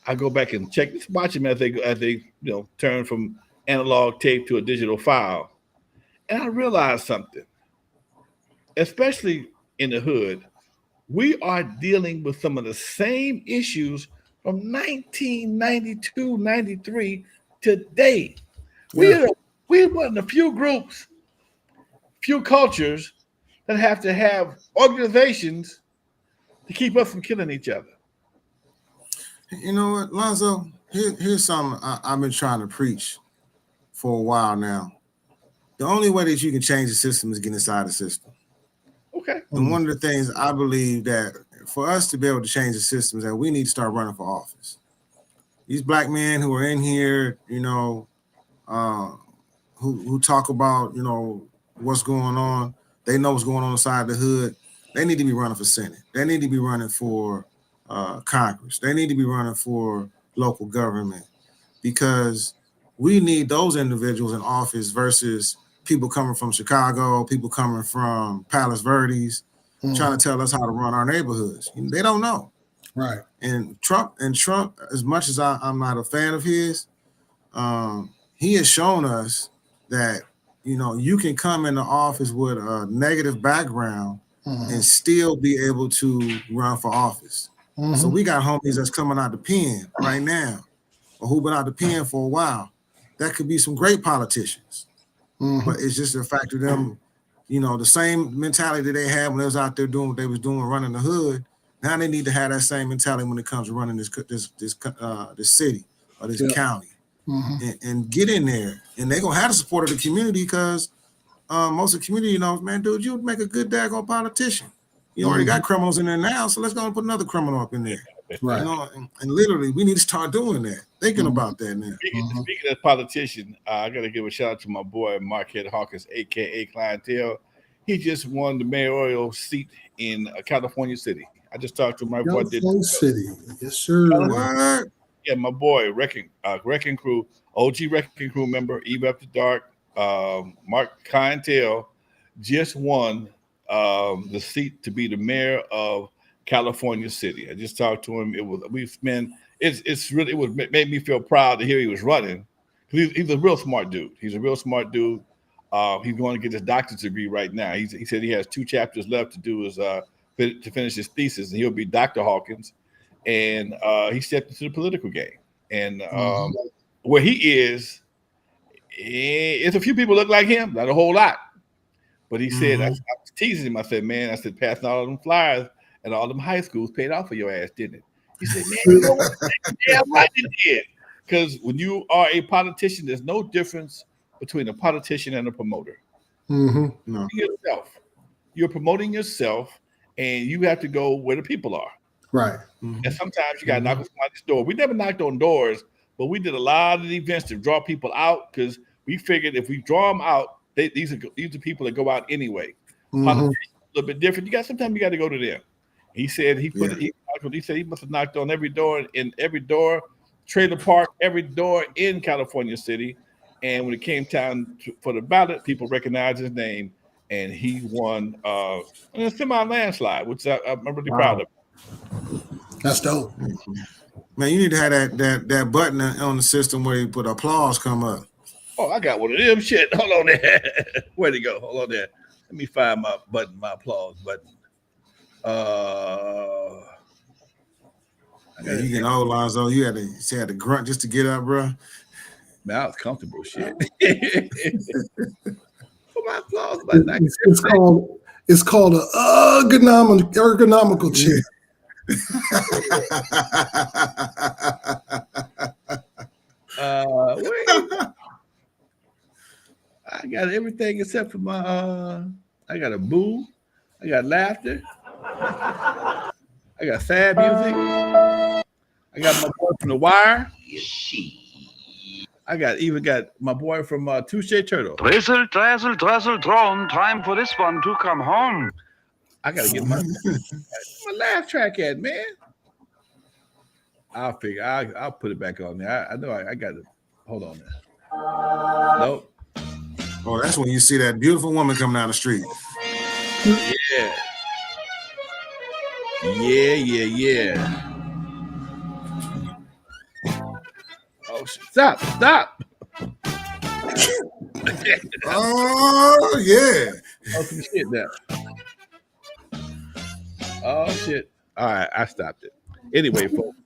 A: I go back and watch them as they turn from analog tape to a digital file, and I realized something. Especially in the hood, we are dealing with some of the same issues from 1992, 93 today. Yeah. We're one of the few groups, few cultures that have to have organizations to keep us from killing each other.
B: You know what, Lonzo? Here's something I've been trying to preach for a while now. The only way that you can change the system is get inside the system.
A: Okay.
B: And one of the things I believe that for us to be able to change the system is that we need to start running for office. These black men who are in here, who talk about, what's going on, they know what's going on inside the hood. They need to be running for Senate. They need to be running for Congress. They need to be running for local government, because we need those individuals in office versus people coming from Chicago, people coming from Palos Verdes, trying to tell us how to run our neighborhoods. They don't know.
C: Right.
B: And Trump, as much as I'm not a fan of his, he has shown us that, you can come into office with a negative background and still be able to run for office. So we got homies that's coming out the pen right now, or who've been out the pen for a while. That could be some great politicians. But it's just a fact of them the same mentality that they had when they was out there doing what they was doing, running the hood. Now they need to have that same mentality when it comes to running this city or this county, and get in there. And they're gonna have the support of the community because most of the community knows, man, dude, you make a good daggone politician. You already got criminals in there now, so let's go and put another criminal up in there.
C: Right.
B: And literally, we need to start doing that, thinking about that now.
A: Speaking of politician, I got to give a shout out to my boy Marquette Hawkins, aka Clientele. He just won the mayoral seat in California City. I just talked to my boy.
C: California City, yes sir.
B: What?
A: Yeah, my boy Wrecking Crew, OG Wrecking Crew member, Eve After Dark, Mark Clientele just won the seat to be the mayor of California City. I just talked to him. It made me feel proud to hear he was running. He's a real smart dude. He's going to get his doctorate degree right now. He said he has 2 chapters left to do to finish his thesis, and he'll be Dr. Hawkins. And he stepped into the political game. And where he is, it's a few people look like him, not a whole lot. But he said, I was teasing him. I said, passing all of them flyers and all them high schools paid off for your ass, didn't it? He said, man, you know what? Yeah, right, it did. Because when you are a politician, there's no difference between a politician and a promoter.
C: No.
A: Yourself. You're promoting yourself, and you have to go where the people are.
C: Right.
A: And sometimes you got to knock on somebody's door. We never knocked on doors, but we did a lot of events to draw people out because we figured if we draw them out, these are people that go out anyway. Politicians a little bit different. Sometimes you got to go to them. He said he said he must have knocked on every door, trailer park, every door in California City. And when it came time for the ballot, people recognized his name, and he won in a semi-landslide, which I'm really proud of.
C: That's dope.
B: Man, you need to have that button on the system where you put applause come up.
A: Oh, I got one of them shit. Hold on there. Where'd it go? Hold on there. Let me find my button, my applause button.
B: You get old, Lonzo. You had to grunt just to get up, bro.
A: Man, I was comfortable shit. For my applause button.
C: It's called an ergonomical chair.
A: Wait. I got everything except for my I got a boo, I got laughter, I got sad music, I got my boy from The Wire. I even got my boy from Touche Turtle.
D: Drizzle, drizzle, drizzle, drone. Time for this one to come home.
A: I gotta get my laugh track at, man. I'll figure. I'll put it back on there. I know I got it. Hold on there. Nope.
B: Oh, that's when you see that beautiful woman coming down the street.
A: Yeah. Oh, stop.
B: Oh, yeah.
A: Oh, some shit now. Oh, shit. All right, I stopped it. Anyway, folks,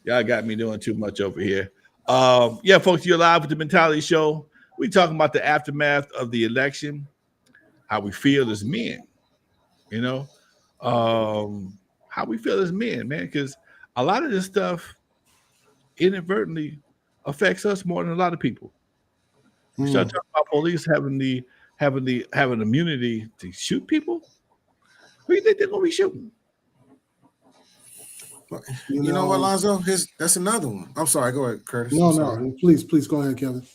A: y'all got me doing too much over here. Yeah, folks, you're live with the Mentality Show. We talking about the aftermath of the election, how we feel as men, how we feel as men, man, because a lot of this stuff inadvertently affects us more than a lot of people. We start talking about police having immunity to shoot people. Who do you think they're gonna be shooting?
B: You know what, Lonzo? That's another one. I'm sorry. Go ahead, Curtis.
C: No. Please go ahead, Kevin.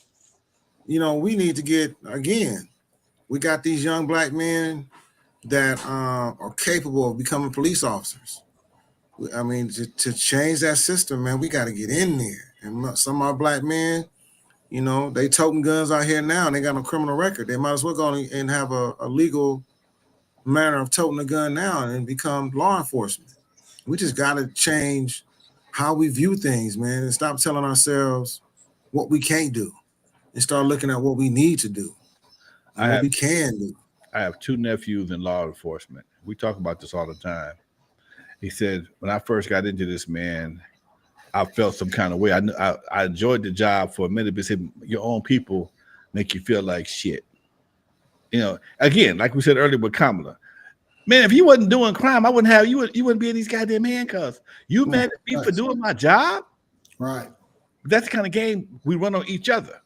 B: We need to get, again, we got these young black men that are capable of becoming police officers. I mean, to change that system, man, we got to get in there. And some of our black men, they toting guns out here now and they got no criminal record. They might as well go and have a legal manner of toting a gun now and become law enforcement. We just got to change how we view things, man, and stop telling ourselves what we can't do and start looking at what we need to do and what we can do.
A: I have 2 nephews in law enforcement. We talk about this all the time. He said, when I first got into this, man, I felt some kind of way. I enjoyed the job for a minute, but said your own people make you feel like shit. You know, again, like we said earlier with Kamala, man, if you wasn't doing crime, I wouldn't have you. You wouldn't be in these goddamn handcuffs. You mad at me for doing my job?
C: Right.
A: That's the kind of game we run on each other.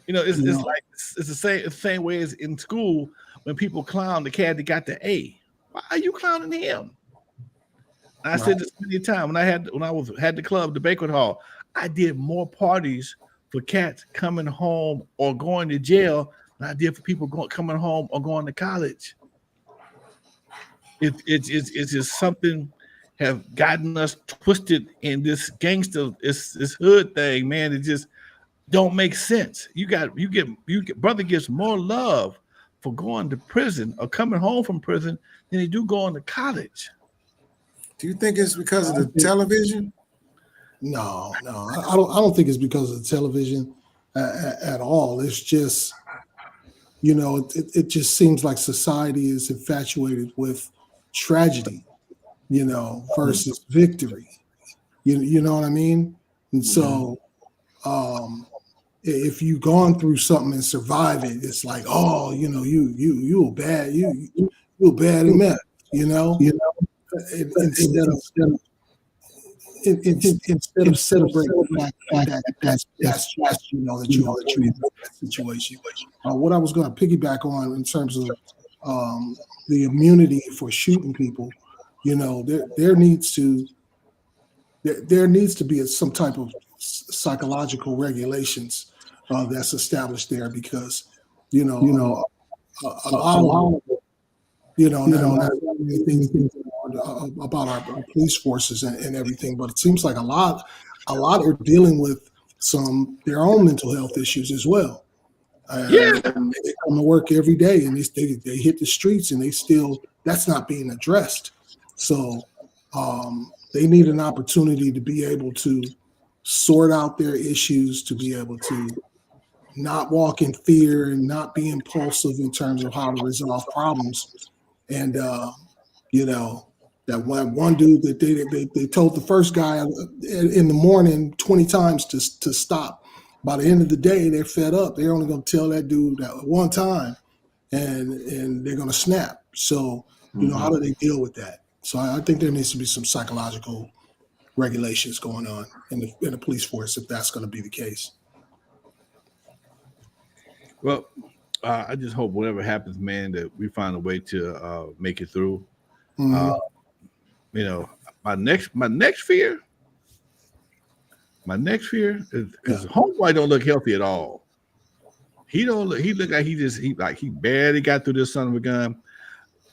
A: You know, it's the same way as in school when people clown the cat that got the A. Why are you clowning him? I said this many times when I had the club, the banquet hall. I did more parties for cats coming home or going to jail than I did for people coming home or going to college. It's just something have gotten us twisted in this gangster, this hood thing, man. It just don't make sense. You get brother gets more love for going to prison or coming home from prison than they do going to college.
B: Do you think it's because of the television?
C: No, I don't think it's because of the television at all. It's just, you know, it just seems like society is infatuated with tragedy, you know, versus victory. You know what I mean? And so if you've gone through something and survive it, it's like, oh, you know, you a bad man, you know. Instead of celebrating the fact that that's you know that you're in that situation. What I was going to piggyback on in terms of the immunity for shooting people, you know, there needs to be some type of psychological regulations that's established there, because a lot of not anything about our police forces and everything, but it seems like a lot are dealing with their own mental health issues as well. They come to work every day and they hit the streets and that's not being addressed. So they need an opportunity to be able to sort out their issues, to be able to not walk in fear and not be impulsive in terms of how to resolve problems. And that one dude that they told the first guy in the morning 20 times to stop. By the end of the day, they're fed up. They're only going to tell that dude that one time, and they're going to snap. So, how do they deal with that? So I think there needs to be some psychological regulations going on in the police force if that's going to be the case.
A: Well, I just hope whatever happens, man, that we find a way to make it through. My next fear is homeboy don't look healthy at all. He look like he barely got through this son of a gun.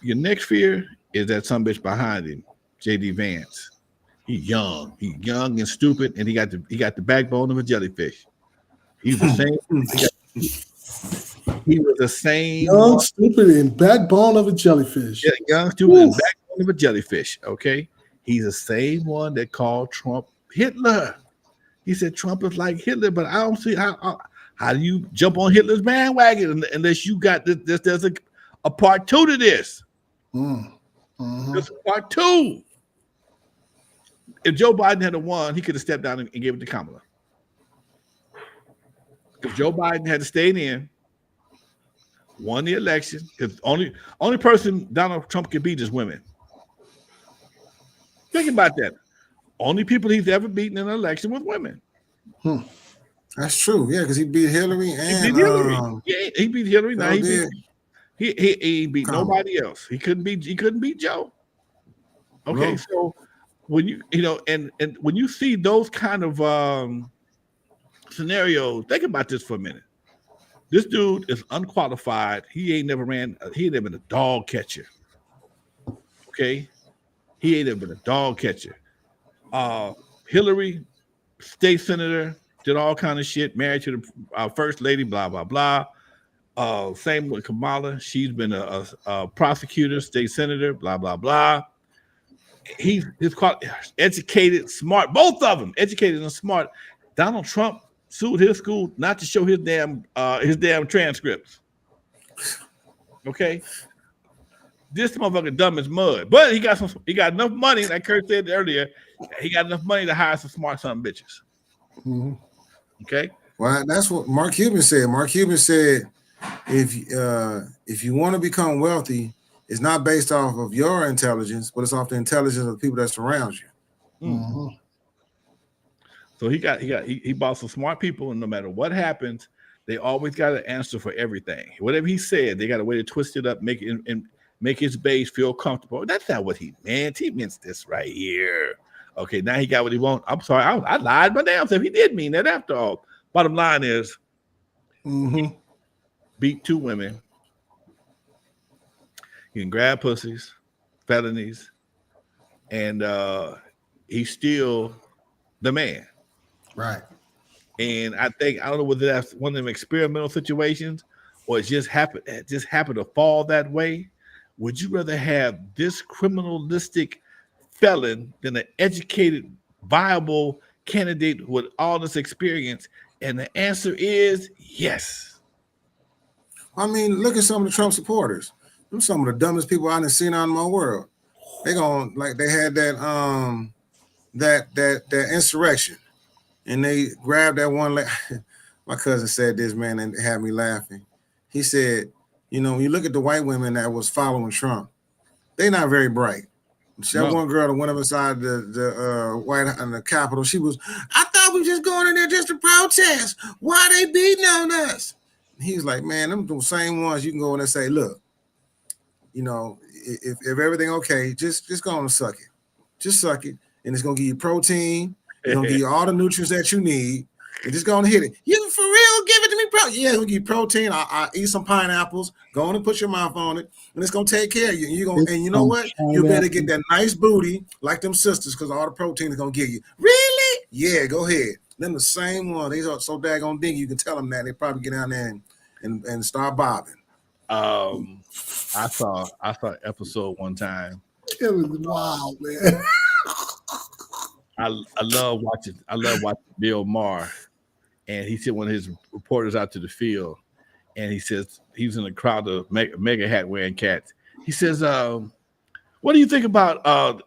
A: Your next fear is that some bitch behind him, JD Vance. He's young and stupid, and he got the backbone of a jellyfish. He's the same. He was the same.
C: Young, stupid, and backbone of a jellyfish.
A: Yeah, young, stupid, and backbone of a jellyfish. Okay, he's the same one that called Trump Hitler. He said Trump is like Hitler, but I don't see how do you jump on Hitler's bandwagon unless you got this. There's a part two to this. There's a part two. If Joe Biden had won, he could have stepped down and gave it to Kamala. If Joe Biden had stayed in, won the election, because only person Donald Trump could beat is women. Think about that. Only people he's ever beaten in an election was women.
B: That's true. Yeah, because he beat Hillary and
A: he beat Hillary. He beat Hillary. Now he beat nobody else. He couldn't beat Joe. Okay, so when you and when you see those kind of scenarios, think about this for a minute. This dude is unqualified. He ain't never been a dog catcher. Okay, he ain't never been a dog catcher. Hillary, state senator, did all kind of shit. Married to the first lady. Blah blah blah. Same with Kamala. She's been a prosecutor, state senator. Blah blah blah. He's educated, smart. Both of them, educated and smart. Donald Trump sued his school not to show his damn transcripts. Okay, this motherfucker dumb as mud, but he got enough money. Like Kurt said earlier, he got enough money to hire some smart son bitches. Okay.
B: Well, that's what Mark Cuban said. Mark Cuban said if you want to become wealthy, it's not based off of your intelligence, but it's off the intelligence of the people that surround you.
C: Mm-hmm.
A: So he bought some smart people, and no matter what happens, they always got an answer for everything. Whatever he said, they got a way to twist it up, make it and make his base feel comfortable. That's not what he meant. He meant this right here. Okay, now he got what he wants. I'm sorry, I lied my damn self. He did mean that after all. Bottom line is,
C: Mm-hmm.
A: beat 2 women. He can grab pussies, felonies, and he's still the man.
C: Right.
A: And I don't know whether that's one of them experimental situations or it just happened to fall that way. Would you rather have this criminalistic felon than an educated, viable candidate with all this experience? And the answer is yes.
B: I mean, look at some of the Trump supporters. Them some of the dumbest people I've seen out in my world. They gonna like they had that that insurrection, and they grabbed that one. My cousin said this, man, and it had me laughing. He said, you know, when you look at the white women that was following Trump, they not very bright. That one girl that went up inside the White and the Capitol, she was, I thought we just going in there just to protest. Why they beating on us? And he was like, man, them the same ones you can go in and say, look, you know, if everything okay, just go on and suck it. Just suck it. And it's gonna give you protein, it's gonna give you all the nutrients that you need. And just go on and hit it. You for real? Give it to me, bro. Yeah, it'll give you protein. I eat some pineapples. Go on and put your mouth on it, and it's gonna take care of you. And you gonna, and you know what? You better get that nice booty like them sisters, because all the protein is gonna give you. Really? Yeah, go ahead. Them the same one. They are so daggone dingy. You can tell them that they probably get down there and start bobbing.
A: I saw an episode one time.
C: It was wild, man.
A: I love watching Bill Maher, and he sent one of his reporters out to the field, and he says he's in a crowd of mega hat wearing cats. He says, "What do you think about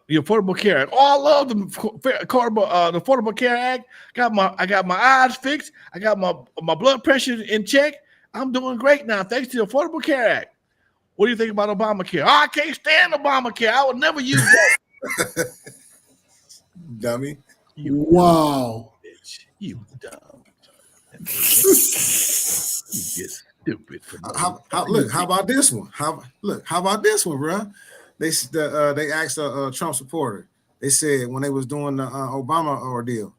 A: the Affordable Care Act?" Oh, I love the Affordable Care Act. I got my eyes fixed. I got my blood pressure in check. I'm doing great now thanks to the Affordable Care Act. What do you think about Obamacare? Oh, I can't stand Obamacare. I would never use that.
B: Dummy.
C: Wow.
A: Bitch. You dumb. You get stupid.
B: How about this one? How about this one, bro? They asked a Trump supporter. They said when they was doing the Obama ordeal,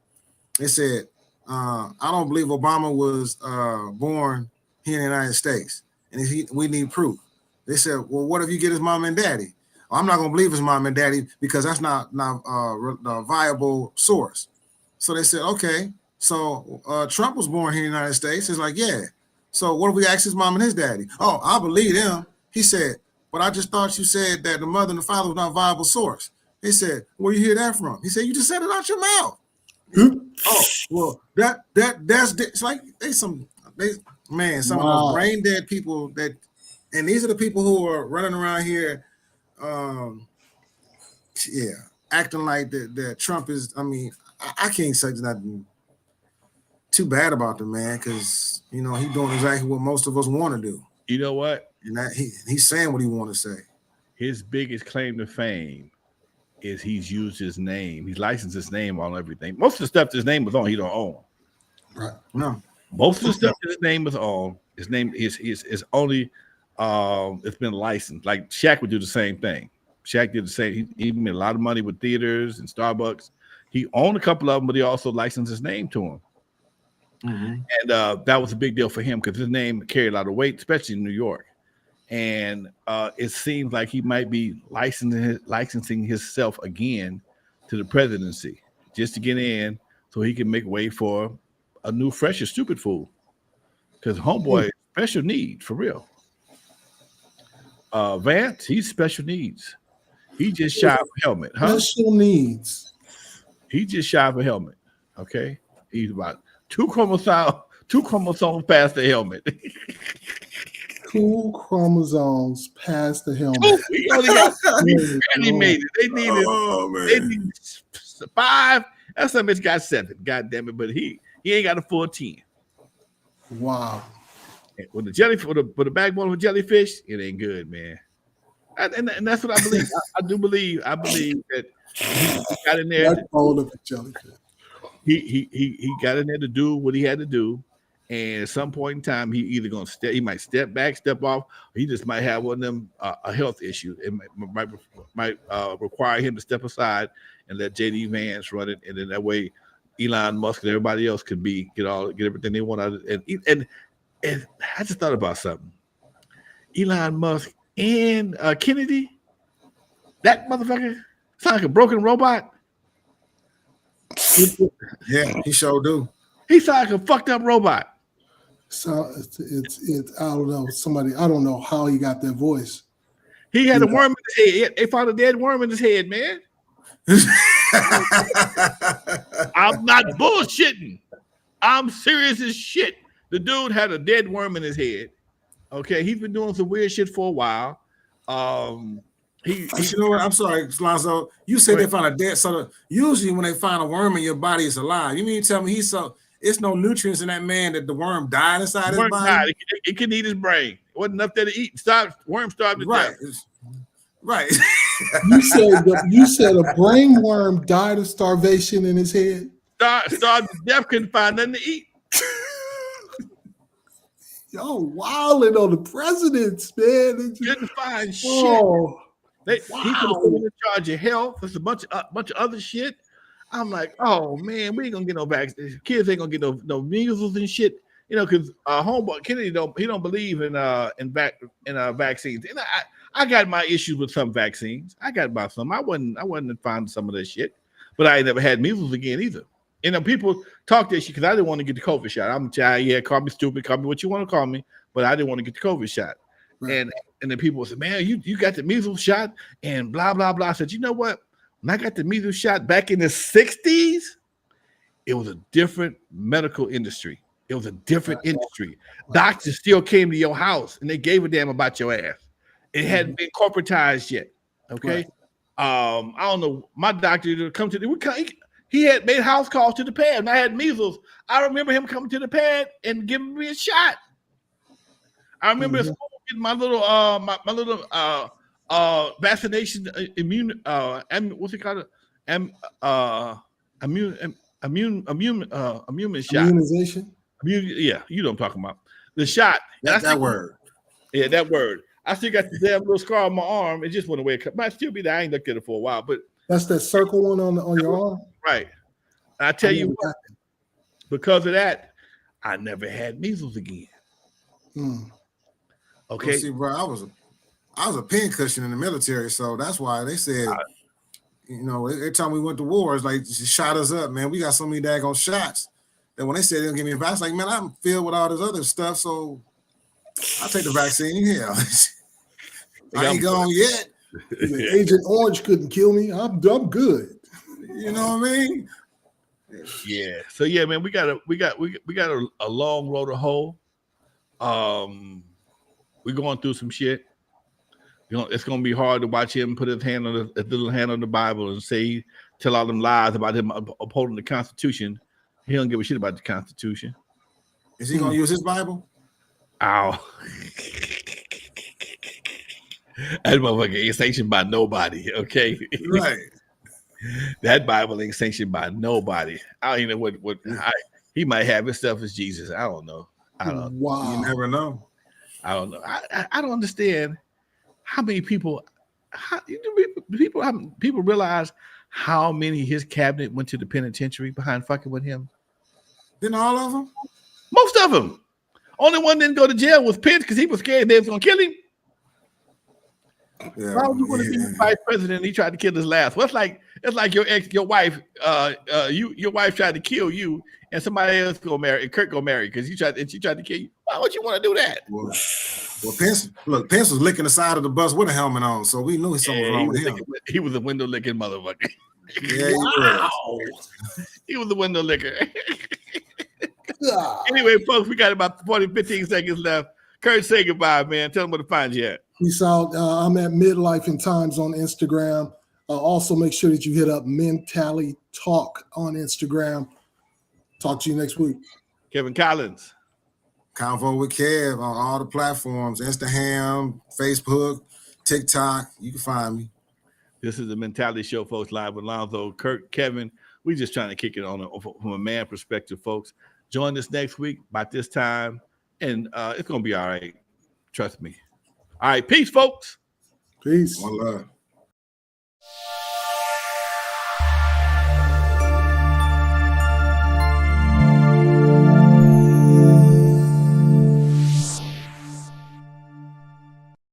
B: they said, I don't believe Obama was born here in the United States, and we need proof. They said, well, what if you get his mom and daddy? Well, I'm not going to believe his mom and daddy because that's not a viable source. So they said, okay, so Trump was born here in the United States. It's like, yeah. So what if we ask his mom and his daddy? Oh, I believe him. He said, but I just thought you said that the mother and the father was not a viable source. They said, where you hear that from? He said, you just said it out your mouth. Oh, well, that's it's like some of those brain dead people that. And these are the people who are running around here, acting like that Trump is. I mean, I can't say nothing too bad about the man because you know he's doing exactly what most of us want to do.
A: You know what?
B: And that he's saying what he want to say.
A: His biggest claim to fame is he's used his name. He's licensed his name on everything. Most of the stuff his name was on, he don't own.
C: Right.
B: No.
A: Most of the stuff his name was on, his name is only. It's been licensed. Like Shaq would do the same thing. Shaq did the same. He made a lot of money with theaters and Starbucks. He owned a couple of them, but he also licensed his name to them. Mm-hmm. And that was a big deal for him because his name carried a lot of weight, especially in New York. And it seems like he might be licensing himself again to the presidency just to get in so he can make way for a new, fresher, stupid fool. Because homeboy, special need, for real. Vance, he's special needs. He just shy of a helmet, huh?
C: Special needs.
A: He just shy of a helmet. Okay, he's about two chromosomes past the helmet.
C: 2 chromosomes past the helmet.
A: He only got he made it. They needed 5. That's bitch got 7. God damn it! But he ain't got a full 10.
C: Wow.
A: with the jellyfish, with the backbone of a jellyfish, it ain't good, man. And that's what I believe. I believe that he got in there.
C: Backbone of a jellyfish.
A: He got in there to do what he had to do, and at some point in time, he might step back, step off, or he just might have one of them a health issue. It might require him to step aside and let JD Vance run it, and then that way, Elon Musk and everybody else could get everything they want out of it. And I just thought about something. Elon Musk and Kennedy, that motherfucker sounds like a broken robot.
B: Yeah, he sure do.
A: He sounds like a fucked up robot.
C: So it's I don't know, I don't know how he got that voice.
A: He had a worm in his head. They found a dead worm in his head, man. I'm not bullshitting. I'm serious as shit. The dude had a dead worm in his head. Okay, he's been doing some weird shit for a while.
B: You know what? I'm sorry, Lonzo. You said they found a dead. So usually when they find a worm in your body, it's alive. You mean to tell me it's no nutrients in that man that the worm died inside his body? Died.
A: It can eat his brain. It wasn't enough there to eat. Worm starved to
B: death. Right.
C: You said a brain worm died of starvation in his head.
A: Starved to death, couldn't find nothing to eat.
C: Yo, wilding on the presidents, man.
A: Couldn't find shit. He could have in charge of health. There's a bunch of other shit. I'm like, oh man, we ain't gonna get no vaccines. Kids ain't gonna get no measles and shit. You know, because homeboy Kennedy don't believe in vaccines. And I got my issues with some vaccines. I got about some. I wasn't finding some of that shit, but I ain't never had measles again either. And people talk that shit because I didn't want to get the COVID shot. I'm a child, yeah, call me stupid, call me what you want to call me, but I didn't want to get the COVID shot. Right. And then people said, man, you got the measles shot and blah, blah, blah. I said, you know what? When I got the measles shot back in the 60s, it was a different medical industry. It was a different industry. Doctors still came to your house and they gave a damn about your ass. It hadn't been corporatized yet. Okay. Right. I don't know. My doctor to come to he had made house calls to the pad and I had measles. I remember him coming to the pad and giving me a shot. I remember getting my little vaccination immune what's it called? Immune shot.
C: Immunization.
A: Yeah, you know what I'm talking about. The shot.
B: That word.
A: Yeah, that word. I still got the damn little scar on my arm. It just went away. It might still be there. I ain't looked at it for a while, but
C: that's that circle one on your arm.
A: Right. I tell you what, because of that, I never had measles again. Okay.
B: Well, see, bro, I was a pincushion in the military, so that's why they said, every time we went to war, it's like she shot us up, man. We got so many daggone shots that when they said they'll give me a vaccine, like, man, I'm filled with all this other stuff, so I'll take the vaccine. Yeah, I ain't gone yet.
C: Agent Orange couldn't kill me. I'm good.
B: You know what I mean?
A: Yeah. So yeah, man, we got a long road to hoe. We're going through some shit. You know, it's gonna be hard to watch him put his little hand on the Bible and tell all them lies about him upholding the Constitution. He don't give a shit about the Constitution.
B: Is he gonna use his Bible?
A: Ow. That motherfucker ain't sanctioned by nobody, okay?
B: Right.
A: That Bible ain't sanctioned by nobody. I don't even know what he might have himself as Jesus. I don't know.
C: Wow.
B: You never know.
A: I don't know. I don't understand how many people realize how many his cabinet went to the penitentiary behind fucking with him.
B: Didn't all of them?
A: Most of them. Only one didn't go to jail was Pence because he was scared they was gonna kill him.
B: Yeah,
A: why would you want to be vice president and he tried to kill his last? Well, it's like your wife, your wife tried to kill you and somebody else go marry, and Kurt go marry because she tried to kill you. Why would you want to do that?
B: Well, Pence was licking the side of the bus with a helmet on, so we knew something was wrong with him.
A: He was a window licking motherfucker.
B: Yeah,
A: he was a window licker. Anyway, folks, we got about 15 seconds left. Kurt, say goodbye, man. Tell them where to find you at.
C: Peace out. I'm at Midlife in Times on Instagram. Also, make sure that you hit up Mentality Talk on Instagram. Talk to you next week.
A: Kevin Collins.
B: Convo with Kev on all the platforms, Instagram, Facebook, TikTok. You can find me.
A: This is the Mentality Show, folks, live with Lonzo, Kurt, Kevin. We just trying to kick it from a man perspective, folks. Join us next week about this time, and it's going to be all right. Trust me. All right, peace, folks.
C: Peace.
B: One love.